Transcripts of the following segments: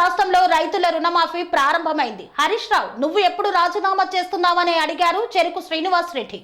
రాష్ట్రంలో రైతుల రుణమాఫీ ప్రారంభమైంది. హరీష్ రావు నువ్వు ఎప్పుడు రాజీనామా చేస్తున్నావని అడిగారు చెరుకు శ్రీనివాస్ రెడ్డి.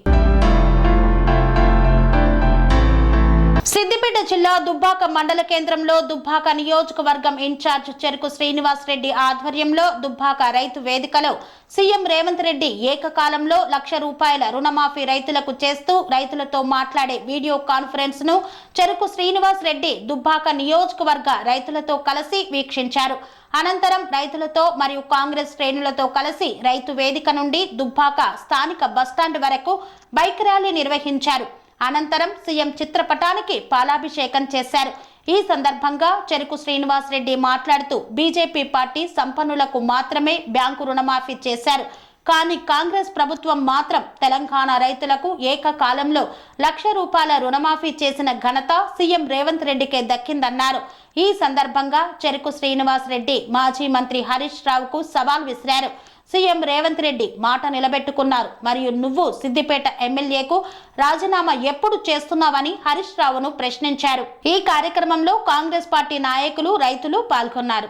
సిద్దిపేట జిల్లా దుబ్బాక మండల కేంద్రంలో దుబ్బాక నియోజకవర్గం ఇన్ఛార్జ్ చెరుకు శ్రీనివాస్ రెడ్డి ఆధ్వర్యంలో దుబ్బాక రైతు వేదికలో సీఎం రేవంత్ రెడ్డి ఏకకాలంలో ₹1,00,000 రుణమాఫీ రైతులకు చేస్తూ రైతులతో మాట్లాడే వీడియో కాన్ఫరెన్స్ ను చెరుకు శ్రీనివాస్ రెడ్డి దుబ్బాక నియోజకవర్గ రైతులతో కలిసి వీక్షించారు. అనంతరం రైతులతో మరియు కాంగ్రెస్ శ్రేణులతో కలిసి రైతు వేదిక నుండి దుబ్బాక స్థానిక బస్టాండ్ వరకు బైక్ ర్యాలీ నిర్వహించారు. అనంతరం సీఎం చిత్రపటానికి పాలాభిషేకం చేశారు. ఈ సందర్భంగా చెరుకు శ్రీనివాస్ రెడ్డి మాట్లాడుతూ బీజేపీ పార్టీ సంపన్నులకు మాత్రమే బ్యాంకు రుణమాఫీ చేశారు, కానీ కాంగ్రెస్ ప్రభుత్వం మాత్రం తెలంగాణ రైతులకు ఏకకాలంలో ₹1,00,000 రుణమాఫీ చేసిన ఘనత సీఎం రేవంత్ రెడ్డికే దక్కిందన్నారు. ఈ సందర్భంగా చెరుకు శ్రీనివాస్ రెడ్డి మాజీ మంత్రి హరీష్ రావుకు సవాల్ విసిరారు. సీఎం రేవంత్ రెడ్డి మాట నిలబెట్టుకున్నారు. మరియు నువ్వు సిద్దిపేట ఎమ్మెల్యేకు రాజీనామా ఎప్పుడు చేస్తున్నావని హరీష్ రావును ప్రశ్నించారు. ఈ కార్యక్రమంలో కాంగ్రెస్ పార్టీ నాయకులు, రైతులు పాల్గొన్నారు.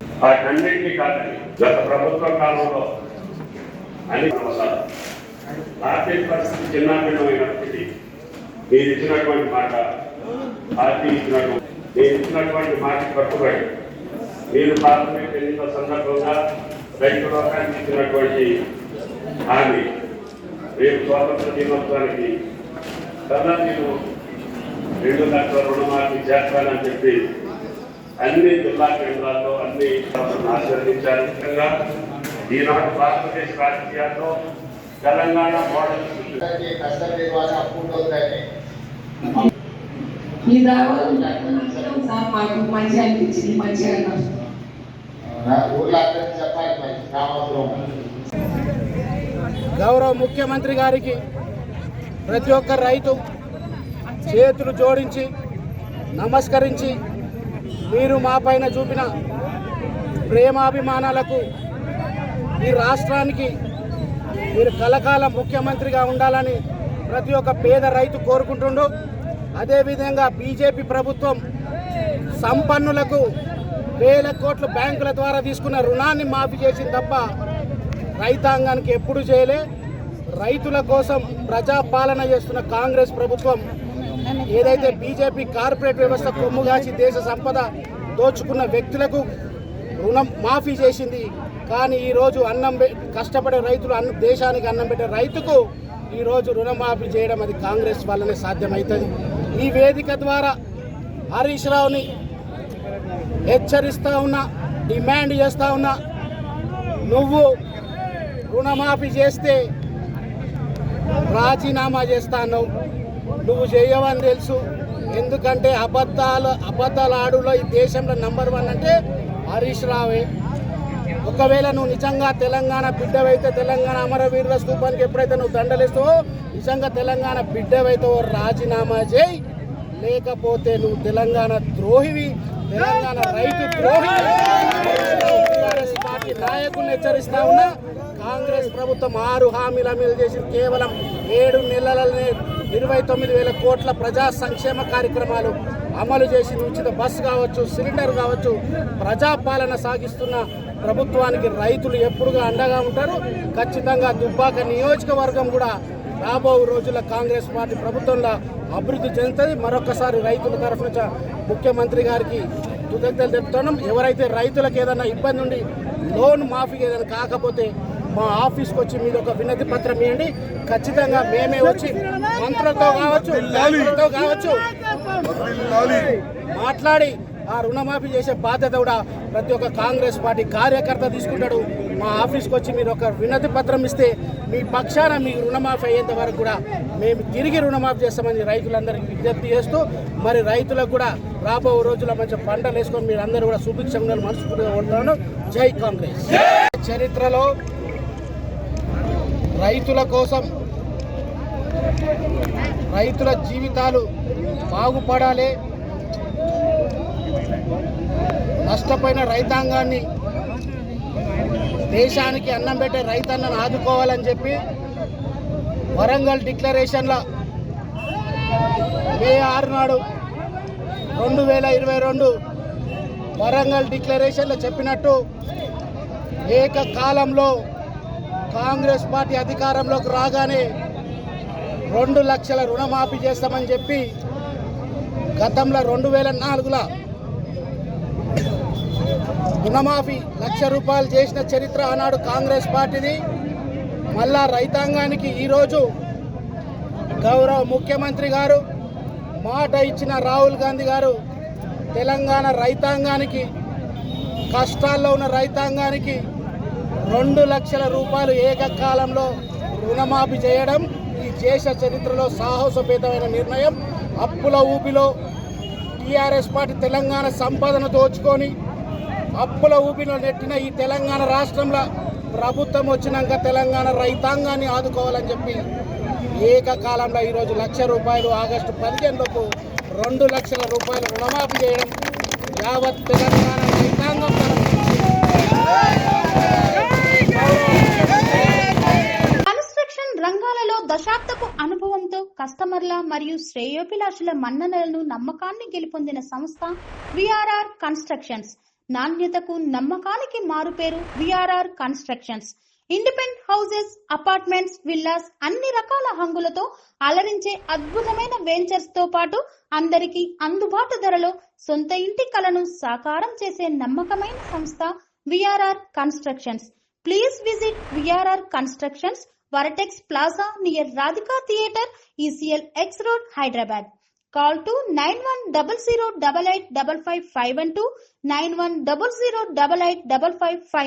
రైతు లోకానికి ఇచ్చినటువంటి హామీ రేపు స్వాతంత్ర దినోత్సవానికి కన్నా నేను ₹2,00,000 రుణమాఫీ చేస్తానని చెప్పి అన్ని జిల్లా కేంద్రాల్లో అన్ని ఆశీర్వదించారు. ముఖ్యంగా ఈనాడు భారతదేశ రాజకీయాల్లో తెలంగాణ మోడల్ మంచిగా అనిపించింది. మంచిగా గౌరవ ముఖ్యమంత్రి గారికి ప్రతి ఒక్క రైతు చేతులు జోడించి నమస్కరించి మీరు మా పైన చూపిన ప్రేమాభిమానాలకు ఈ రాష్ట్రానికి మీరు కలకాలం ముఖ్యమంత్రిగా ఉండాలని ప్రతి ఒక్క పేద రైతు కోరుకుంటుండు. అదేవిధంగా బీజేపీ ప్రభుత్వం సంపన్నులకు వేల కోట్ల బ్యాంకుల ద్వారా తీసుకున్న రుణాన్ని మాఫీ చేసింది తప్ప రైతాంగానికి ఎప్పుడు చేయలే. రైతుల కోసం ప్రజాపాలన చేస్తున్న కాంగ్రెస్ ప్రభుత్వం ఏదైతే బీజేపీ కార్పొరేట్ వ్యవస్థ కొమ్ముగాచి దేశ సంపద దోచుకున్న వ్యక్తులకు రుణం మాఫీ చేసింది. కానీ ఈరోజు కష్టపడే రైతులు దేశానికి అన్నం పెట్టే రైతుకు ఈరోజు రుణమాఫీ చేయడం అది కాంగ్రెస్ వల్లనే సాధ్యమవుతుంది. ఈ వేదిక ద్వారా హరీష్ రావుని హెచ్చరిస్తా ఉన్నా, డిమాండ్ చేస్తా ఉన్నా, నువ్వు రుణమాఫీ చేస్తే రాజీనామా చేస్తాను. నువ్వు చేయవని తెలుసు. ఎందుకంటే అబద్ధాల ఆడులో ఈ దేశంలో నంబర్ 1 అంటే హరీష్ రావే. ఒకవేళ నువ్వు నిజంగా తెలంగాణ బిడ్డవైతే, తెలంగాణ అమరవీరుల స్తూపానికి ఎప్పుడైతే నువ్వు దండలేస్తావో, నిజంగా తెలంగాణ బిడ్డవైతే రాజీనామా చేయి. లేకపోతే నువ్వు తెలంగాణ ద్రోహివి, తెలంగాణ రైతు ద్రోహి. టీఆర్ఎస్ పార్టీ నాయకులను హెచ్చరిస్తా ఉన్నా, కాంగ్రెస్ ప్రభుత్వం 6 హామీలు అమలు చేసి కేవలం 7 నెలలనే 29,000 కోట్ల ప్రజా సంక్షేమ కార్యక్రమాలు అమలు చేసి ఉచిత బస్సు కావచ్చు, సిలిండర్ కావచ్చు, ప్రజాపాలన సాగిస్తున్న ప్రభుత్వానికి రైతులు ఎప్పుడుగా అండగా ఉంటారు. ఖచ్చితంగా దుబ్బాక నియోజకవర్గం కూడా రాబో రోజుల్లో కాంగ్రెస్ పార్టీ ప్రభుత్వంలో అభివృద్ధి చెందుతుంది. మరొకసారి రైతుల తరఫున ముఖ్యమంత్రి గారికి కృతజ్ఞతలు చెప్తున్నాం. ఎవరైతే రైతులకు ఏదైనా ఇబ్బంది ఉండి లోన్ మాఫీ ఏదైనా కాకపోతే మా ఆఫీస్కి వచ్చి మీరు ఒక వినతి పత్రం ఇవ్వండి. ఖచ్చితంగా మేమే వచ్చి మంత్రులతో కావచ్చు మాట్లాడి ఆ రుణమాఫీ చేసే బాధ్యత కూడా ప్రతి ఒక్క కాంగ్రెస్ పార్టీ కార్యకర్త తీసుకుంటాడు. మా ఆఫీస్కి వచ్చి మీరు ఒక వినతి పత్రం ఇస్తే మీ పక్షాన మీకు రుణమాఫీ అయ్యేంత వరకు కూడా మేము తిరిగి రుణమాఫీ చేస్తామని రైతులందరికీ విజ్ఞప్తి చేస్తూ, మరి రైతులకు కూడా రాబో రోజుల్లో మంచి పంటలు వేసుకొని మీరు అందరూ కూడా సుభిక్షంగా మనస్ఫూర్తిగా ఉంటున్నాను. జై కాంగ్రెస్. చరిత్రలో రైతుల కోసం, రైతుల జీవితాలు బాగుపడాలి, నష్టపోయిన రైతాంగాన్ని, దేశానికి అన్నం పెట్టే రైతన్నను ఆదుకోవాలని చెప్పి వరంగల్ డిక్లరేషన్లో May 6 నాడు 2022 వరంగల్ డిక్లరేషన్లో చెప్పినట్టు ఏకకాలంలో కాంగ్రెస్ పార్టీ అధికారంలోకి రాగానే 2 లక్షల రుణమాఫీ చేస్తామని చెప్పి గతంలో 2004లో రుణమాఫీ 1,00,000 రూపాయలు చేసిన చరిత్ర ఆనాడు కాంగ్రెస్ పార్టీది. మళ్ళా రైతాంగానికి ఈరోజు గౌరవ ముఖ్యమంత్రి గారు మాట ఇచ్చిన రాహుల్ గాంధీ గారు తెలంగాణ రైతాంగానికి, కష్టాల్లో ఉన్న రైతాంగానికి 2 లక్షల రూపాయలు ఏకకాలంలో రుణమాఫీ చేయడం ఈ దేశ చరిత్రలో సాహసోపేతమైన నిర్ణయం. అప్పుల ఊపిలో టీఆర్ఎస్ పార్టీ తెలంగాణ సంపదను దోచుకొని అప్పుల ఊపిలో నెట్టిన ఈ తెలంగాణ రాష్ట్రంలో ప్రభుత్వం వచ్చినాక తెలంగాణ రైతాంగాన్ని ఆదుకోవాలని చెప్పి ఏకకాలంలో ఈరోజు 1,00,000 రూపాయలు ఆగస్టు 15లోపు 2 లక్షల రూపాయలు రుణమాఫీ చేయడం యావత్ తెలంగాణ రైతాంగం కన్స్ట్రక్షన్ రంగాలలో దశాబ్దపు అనుభవంతో కస్టమర్ల మరియు శ్రేయోభిలాషుల మన్ననలను నమ్మకాన్ని గెలుపొందిన సంస్థ విఆర్ఆర్ కన్స్ట్రక్షన్స్. నాణ్యతకు నమ్మకానికి మారుపేరు VRR constructions. Independent houses, apartments, villas అన్ని రకాల హంగులతో అలరించే అద్భుతమైన వెంచర్స్ తో పాటు అందరికీ అందుబాటు ధరలో సొంత ఇంటి కలను సాకారం చేసే నమ్మకమైన సంస్థ VRR constructions. Please visit VRR constructions, వరటెక్స్ plaza near Radhika theatre, ECL X Road, Hyderabad. Call to 910088555512, 9100885559.